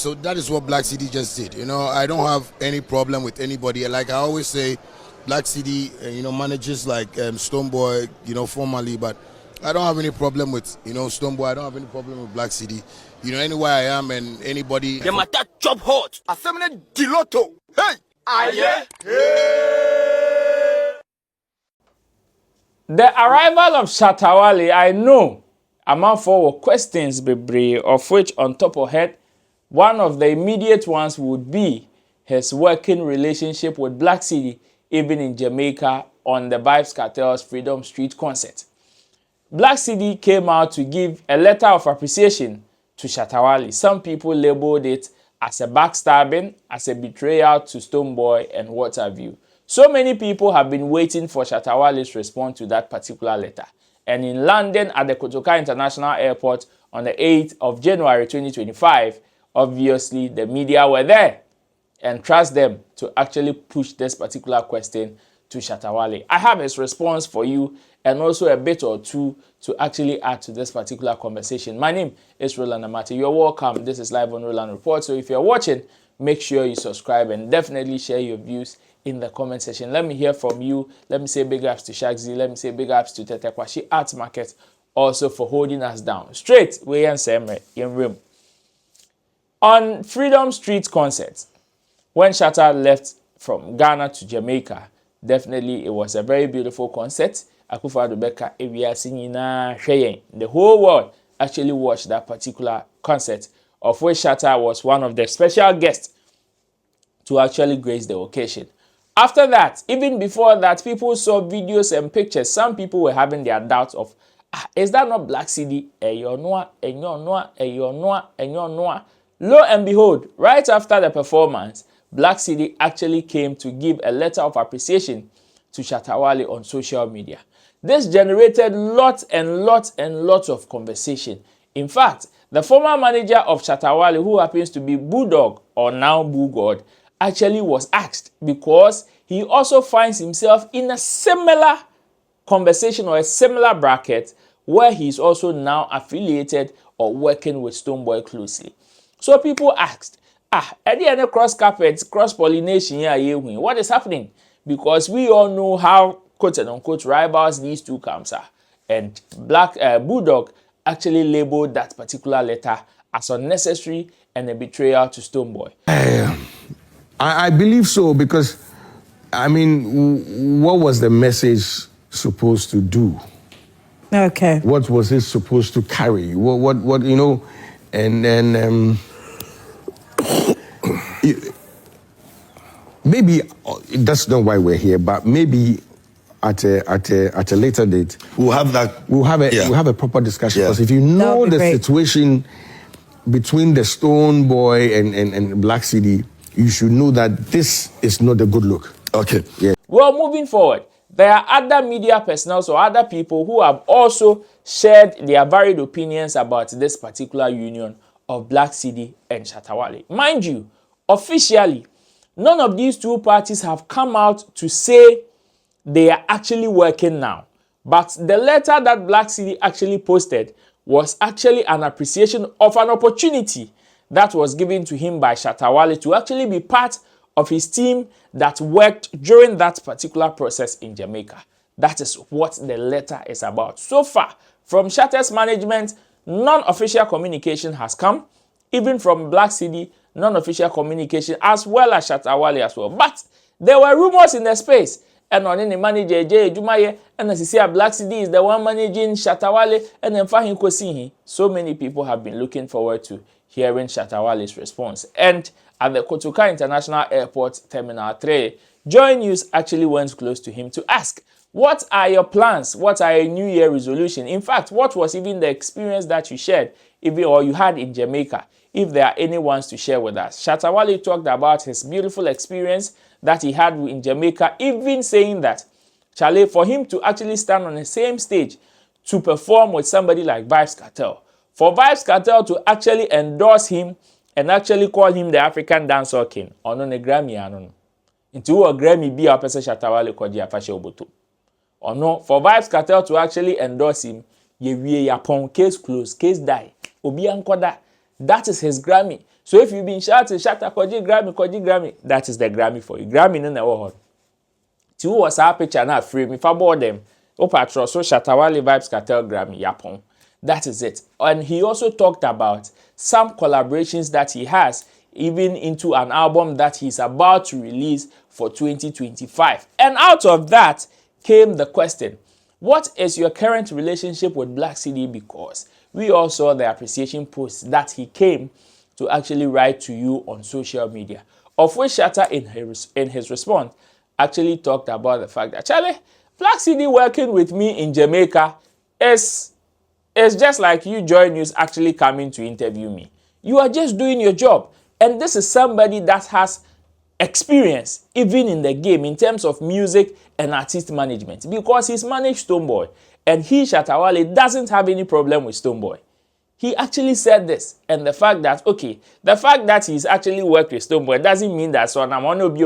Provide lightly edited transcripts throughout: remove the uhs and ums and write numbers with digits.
So that is what Blakk Cedi just did. You know, I don't have any problem with anybody. Like I always say, Blakk Cedi, manages like Stonebwoy, formally, but I don't have any problem with, Stonebwoy. I don't have any problem with Blakk Cedi. Anywhere I am and anybody. The matter chop hot. Assembly diloto. Hey! Aye! The arrival of Shatta Wale, I know, among for questions bebree, of which on top of head, one of the immediate ones would be his working relationship with Blakk Cedi, even in Jamaica, on the Vybz Kartel's Freedom Street concert. Blakk Cedi came out to give a letter of appreciation to Shatta Wale. Some people labeled it as a backstabbing, as a betrayal to Stonebwoy, and what have you. So many people have been waiting for Shatta Wale's response to that particular letter. And in London at the Kotoka International Airport on the 8th of January 2025, obviously the media were there and trust them to actually push this particular question to Shatta Wale. I have his response for you and also a bit or two to actually add to this particular conversation. My name is Roland Amati. You're welcome. This is Live on Roland Report. So if you're watching, make sure you subscribe and definitely share your views in the comment section. Let me hear from you. Let me say big ups to Shagzy. Let me say big ups to Tete Kwashi Art Market also for holding us down. Straight, we and Semre in room. On Freedom Street concert, when Shatta left from Ghana to Jamaica, definitely it was a very beautiful concert. Akufo-Addo Beka area singing the whole world actually watched that particular concert, of which Shatta was one of the special guests to actually grace the occasion. After that, even before that, people saw videos and pictures. Some people were having their doubts of, is that not Blakk Cedi? Lo and behold, right after the performance, Blakk Cedi actually came to give a letter of appreciation to Shatta Wale on social media. This generated lots and lots and lots of conversation. In fact, the former manager of Shatta Wale, who happens to be Bulldog or now Bull God, actually was asked because he also finds himself in a similar conversation or a similar bracket where he's also now affiliated or working with Stonebwoy closely. So people asked, any cross carpet, cross pollination here, what is happening? Because we all know how quote and unquote rivals these two camps are. And Bulldog actually labeled that particular letter as unnecessary and a betrayal to Stonebwoy. I believe so, because, I mean, what was the message supposed to do? Okay. What was it supposed to carry? What and then maybe that's not why we're here, but maybe at a later date we'll have that. We'll have a proper discussion. Because if you That know would be the great. situation between the Stonebwoy and Blakk Cedi, you should know that this is not a good look. Okay. Yeah. Well, moving forward, there are other media personnel or other people who have also shared their varied opinions about this particular union of Blakk Cedi and Shatta Wale. Mind you, officially, none of these two parties have come out to say they are actually working now. But the letter that Blakk Cedi actually posted was actually an appreciation of an opportunity that was given to him by Shatta Wale to actually be part of his team that worked during that particular process in Jamaica. That is what the letter is about. So far, from Shatta's management, non-official communication has come. Even from Blakk Cedi, non-official communication, as well as Shatta Wale as well. But there were rumors in the space. And on any manager, Jay Jumaye, and as you see, Blakk Cedi is the one managing Shatta Wale, and then Fahim Kosihi. So many people have been looking forward to hearing Shatta Wale's response. And at the Kotoka International Airport Terminal 3, Joy News actually went close to him to ask, what are your plans? What are your New Year resolution? In fact, what was even the experience that you shared, or you had in Jamaica, if there are any ones to share with us? Shatta Wale talked about his beautiful experience that he had in Jamaica, even saying that, Charlie, for him to actually stand on the same stage to perform with somebody like Vybz Kartel, for Vybz Kartel to actually endorse him and actually call him the African dancehall king, ono ne Grammy anon. Into a Grammy be a person Shatta Wale kwaji afashe oboto. Or no, for Vybz Kartel to actually endorse him, ye yapon, case closed, case die. Obi ankoda. That is his Grammy. So if you've been shouting, Shatta, Koji Grammy, that is the Grammy for you. Grammy no never heard. Ti who was our picture now free me for board them. Opatro, so Shatta Wale Vybz Kartel Grammy, yapon. That is it. And he also talked about some collaborations that he has, even into an album that he's about to release for 2025. And out of that came the question, what is your current relationship with Blakk Cedi? Because we all saw the appreciation post that he came to actually write to you on social media, of which Shatta in his response actually talked about the fact that, Charlie, Blakk Cedi working with me in Jamaica is just like you Joy News actually coming to interview me. You are just doing your job. And this is somebody that has experience even in the game in terms of music and artist management, because he's managed Stonebwoy, and he, Shatta Wale, doesn't have any problem with Stonebwoy. He actually said this, and the fact that, okay, the fact that he's actually worked with Stonebwoy doesn't mean that so I'm gonna be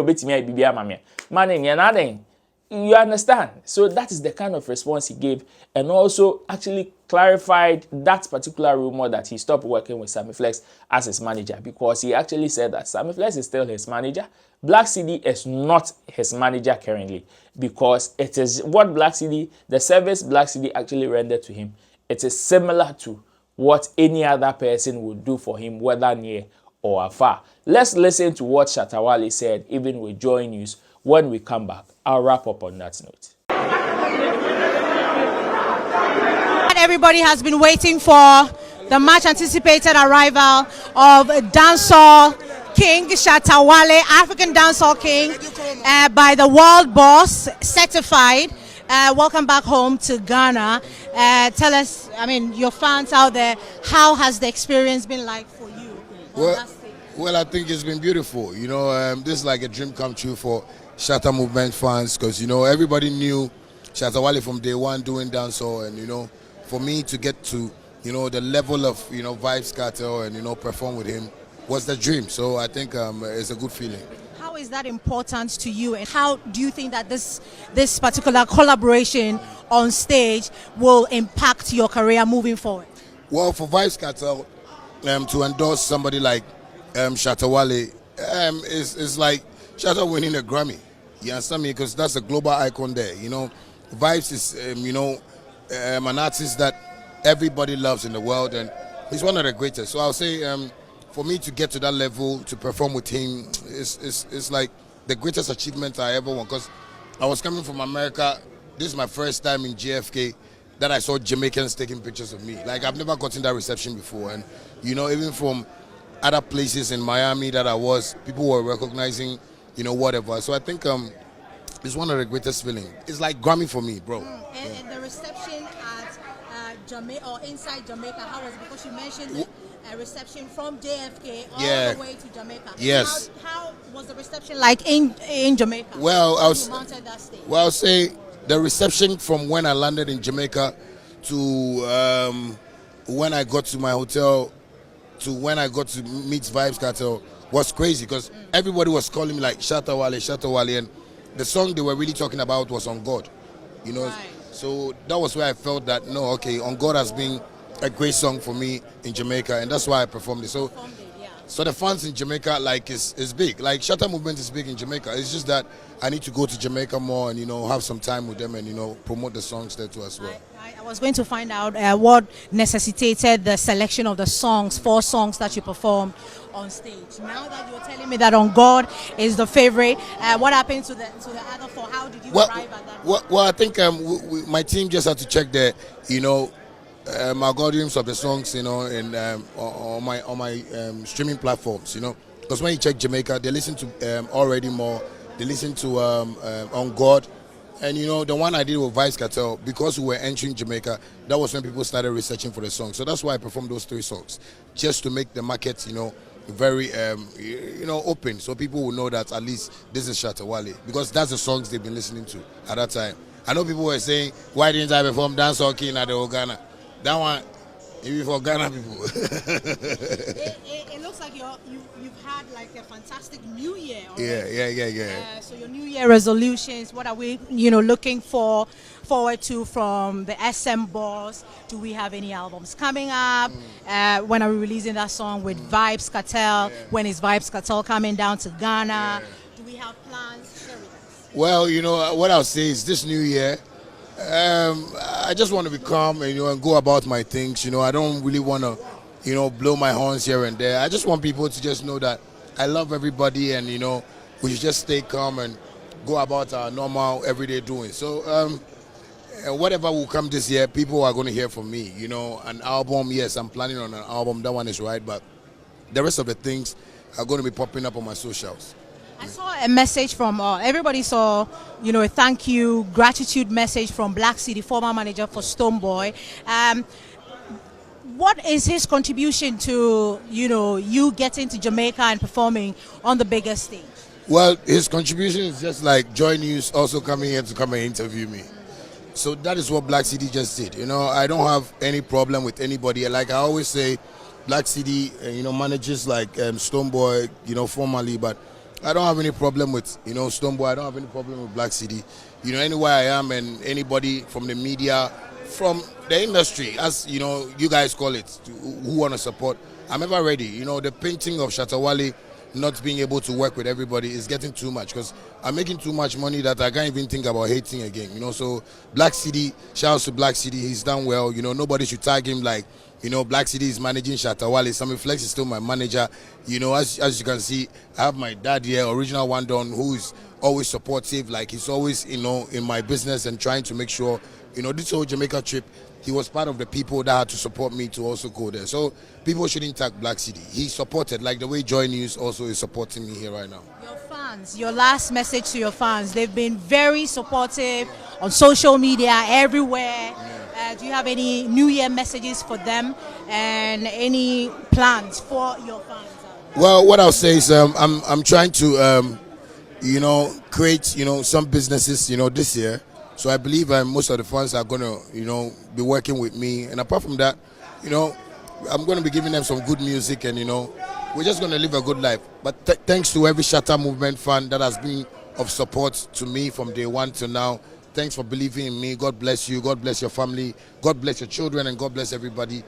nothing. You understand? So that is the kind of response he gave, and also actually clarified that particular rumor that he stopped working with Sammyflex as his manager, because he actually said that Sammyflex is still his manager. Blakk Cedi is not his manager currently, because it is what Blakk Cedi, the service Blakk Cedi actually rendered to him, it is similar to what any other person would do for him, whether near or afar. Let's listen to what Shatta Wale said, even with Joy News. When we come back, I'll wrap up on that note. Everybody has been waiting for the much anticipated arrival of dancehall king Shatta Wale, African dancehall king, by the world boss, certified. Welcome back home to Ghana. Tell us, I mean, your fans out there, how has the experience been like for you? Well, I think it's been beautiful. You know, this is like a dream come true for Shatta Movement fans, because, you know, everybody knew Shatta Wale from day one doing dancehall, and, you know, for me to get to, you know, the level of, you know, Vybz Kartel and, you know, perform with him was the dream. So I think it's a good feeling. How is that important to you, and how do you think that this particular collaboration on stage will impact your career moving forward? Well, for Vybz Kartel to endorse somebody like Shatta Wale is like Shatta winning a Grammy. You understand me? Because that's a global icon there. You know, Vybz is you know, an artist that everybody loves in the world, and he's one of the greatest. So I'll say for me to get to that level, to perform with him, is like the greatest achievement I ever won. Because I was coming from America. This is my first time in JFK that I saw Jamaicans taking pictures of me. Like, I've never gotten that reception before. And, you know, even from other places in Miami that I was, people were recognizing, you know, whatever. So I think it's one of the greatest feelings. It's like Grammy for me, bro. And the reception at Jamaica, or inside Jamaica, how was it? Because you mentioned a reception from JFK all the way to Jamaica. Yes. How was the reception like in Jamaica? Well, you mounted that stage? Well, I'll say the reception from when I landed in Jamaica to when I got to my hotel to when I got to meet Vybz Kartel was crazy, because everybody was calling me like Shatta Wale, and the song they were really talking about was On God, you know. Right. So that was where I felt that, no, okay, On God has been a great song for me in Jamaica, and that's why I performed it. So the fans in Jamaica, like, is big. Like, Shatta Movement is big in Jamaica. It's just that I need to go to Jamaica more and, you know, have some time with them and, you know, promote the songs there too as well. I was going to find out what necessitated the selection of the songs, 4 songs that you performed on stage. Now that you're telling me that On God is the favorite, what happened to the other 4? How did you arrive at that? Well, I think my team just had to check the, you know, algorithms of the songs, you know, and on my streaming platforms, you know, because when you check Jamaica, they listen to Already More, they listen to On God, and, you know, the one I did with Vybz Kartel, because we were entering Jamaica, that was when people started researching for the song. So that's why I performed those 3 songs, just to make the market, you know, very you know, open, so people will know that at least this is Shatta Wale, because that's the songs they've been listening to at that time. I know people were saying, why didn't I perform Dancehall King at the Ghana? That one, even for Ghana people. It looks like you've had like a fantastic New Year already. Yeah. So your New Year resolutions, what are we, looking forward to from the SM boss? Do we have any albums coming up? When are we releasing that song with Vibes Cartel? When is Vibes Cartel coming down to Ghana? Do we have plans? Share with us. Well, what I'll say is this new year, I just want to be calm and and go about my things. I don't really want to, blow my horns here and there. I just want people to just know that I love everybody, and we should just stay calm and go about our normal everyday doing. So whatever will come this year, people are going to hear from me. An album, yes, I'm planning on an album. That one is right, but the rest of the things are going to be popping up on my socials. I saw a message from everybody saw, a thank you, gratitude message from Blakk, the former manager for Stonebwoy. What is his contribution to, you getting to Jamaica and performing on the biggest stage? Well, his contribution is just like Joy News also coming here to come and interview me. So that is what Blakk Cedi just did. I don't have any problem with anybody. Like I always say, Blakk Cedi, manages like Stonebwoy, formerly, but I don't have any problem with, Stonebwoy. I don't have any problem with Blakk Cedi. Anywhere I am and anybody from the media, from the industry, as, you guys call it, who want to support, I'm ever ready. The painting of Shatta Wale not being able to work with everybody is getting too much because I'm making too much money that I can't even think about hating again. So Blakk Cedi, shout out to Blakk Cedi, he's done well. Nobody should tag him like, Blakk Cedi is managing Shatta Wale. Sammyflex is still my manager. As you can see, I have my dad here, original one don, who is always supportive. Like he's always, in my business and trying to make sure, this whole Jamaica trip, he was part of the people that had to support me to also go there. So people shouldn't tag Blakk Cedi. He supported, like the way Joy News also is supporting me here right now. Your fans, your last message to your fans, they've been very supportive on social media, everywhere. Do you have any New Year messages for them and any plans for your fans? Well, what I'll say is I'm trying to, create, some businesses, this year. So I believe most of the fans are going to, be working with me. And apart from that, I'm going to be giving them some good music and, we're just going to live a good life. But thanks to every Shatta movement fan that has been of support to me from day one to now. Thanks for believing in me. God bless you. God bless your family. God bless your children. And God bless everybody,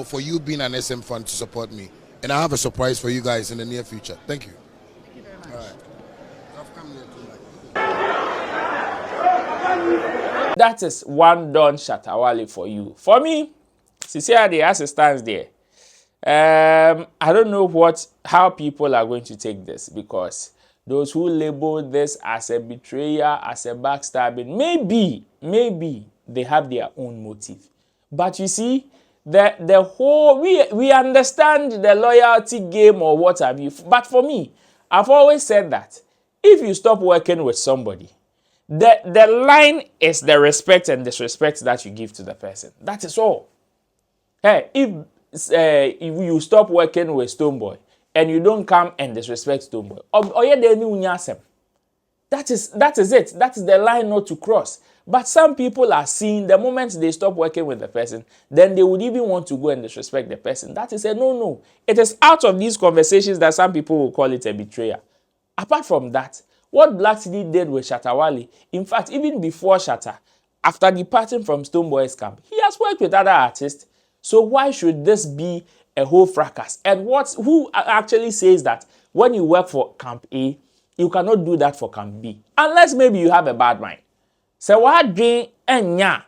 for you being an SM fan to support me. And I have a surprise for you guys in the near future. Thank you. Thank you very much. All right. I've come here too. That is one done Shatta Wale for you. For me, sincerely, as it stands there, I don't know how people are going to take this, because those who label this as a betrayal, as a backstabbing, maybe they have their own motive. But you see, the whole, we understand the loyalty game or what have you. But for me, I've always said that if you stop working with somebody, the line is the respect and disrespect that you give to the person. That is all. Hey, if you stop working with Stonebwoy and you don't come and disrespect Stonebwoy, that is it. That is the line not to cross. But some people are seeing the moment they stop working with the person, then they would even want to go and disrespect the person. That is a no. It is out of these conversations that some people will call it a betrayal. Apart from that, what Blakk Cedi did with Shatta Wale, in fact, even before Shatta, after departing from Stonebwoy's camp, he has worked with other artists. So why should this be a whole fracas? And who actually says that when you work for Camp A, you cannot do that for Camp B? Unless maybe you have a bad mind. So what dream and now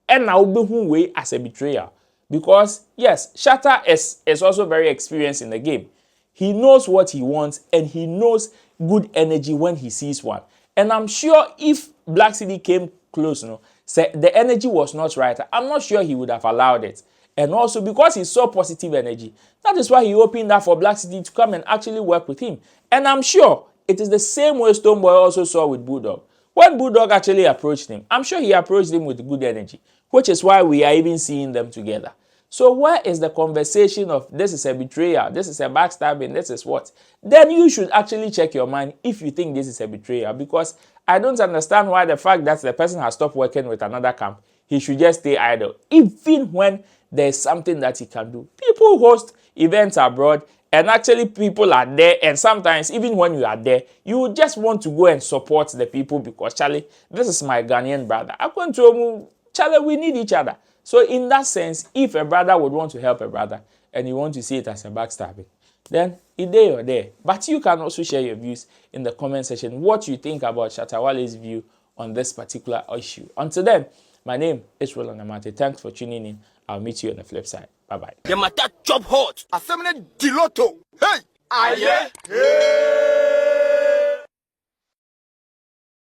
be way as a betrayal? Because yes, Shatta is also very experienced in the game. He knows what he wants and he knows good energy when he sees one. And I'm sure if Blakk Cedi came close, say the energy was not right, I'm not sure he would have allowed it. And also because he saw positive energy, that is why he opened that for Blakk Cedi to come and actually work with him. And I'm sure it is the same way Stonebwoy also saw with Bulldog. When Bulldog actually approached him, I'm sure he approached him with good energy, which is why we are even seeing them together. So where is the conversation of this is a betrayal, this is a backstabbing, this is what? Then you should actually check your mind if you think this is a betrayal, because I don't understand why the fact that the person has stopped working with another camp, he should just stay idle, even when there's something that he can do. People host events abroad And actually people are there, and sometimes even when you are there, you just want to go and support the people because Charlie, this is my Ghanaian brother. I want to Charlie, we need each other. So in that sense, if a brother would want to help a brother and you want to see it as a backstabbing, then it's there or there. But you can also share your views in the comment section, what you think about Shatta Wale's view on this particular issue. Until then, my name is Roland Amate. Thanks for tuning in. I'll meet you on the flip side. Bye-bye. The matter chop hot. Assembly Diloto. Hey! Aye. Hey!